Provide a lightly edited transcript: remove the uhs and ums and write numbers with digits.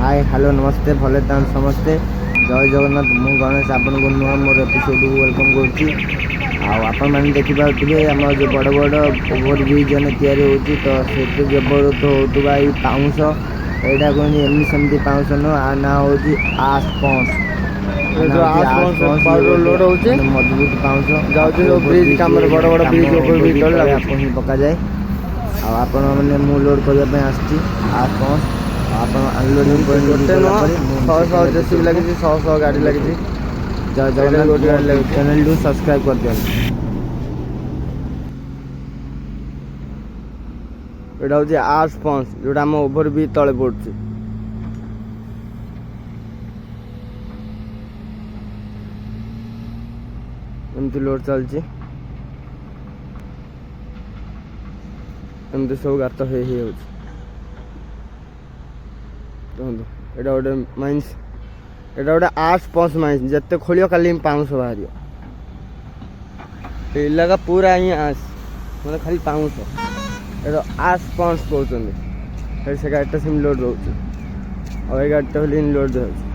Hi hello नमस्ते भले तान समस्ते जय जगन्नाथ मु गणेश आपन को नुआ मोर एपिसोड वेलकम करुच्ची आपण मैंने देखिपे आम जो बड़ बड़ ओभर ब्रिज तैयारी होती तो से व्यवहृत होता ये पाउंश यहाँ कहते एमनी सेमती पाउंश नुह आ ना हूँ आस्पंस लोड होचे मजबूत पाउंश जाउचे ब्रिज काम बड़ बड़ ब्रिज ओभर ब्रिज ही पक जाए आपण मैंने मु लोड करने आस्पंस आप अनलोडिंग गोटे नुह 100 जेसीबी लगी 100 गाड़ी लगी जय जगन्नाथ चैनल टू सब्सक्राइब कर दिया। यहाँ हूँ आस्पंस जोटा आम ओभर ब्रिज तले पड़ुଛି एमती लोड चलती एमती सब गात हो एटा गोटे माइन्स एटा गोटे आस्पंस माइन्स जिते खोल खाली पाउंश बाहर इलाका पूरा ही आस मतलब खाली पाउंश एटा आस्पंस कहते से गाड़ी सेम लोड रोचे और ये गाड़ी लोड रोचे।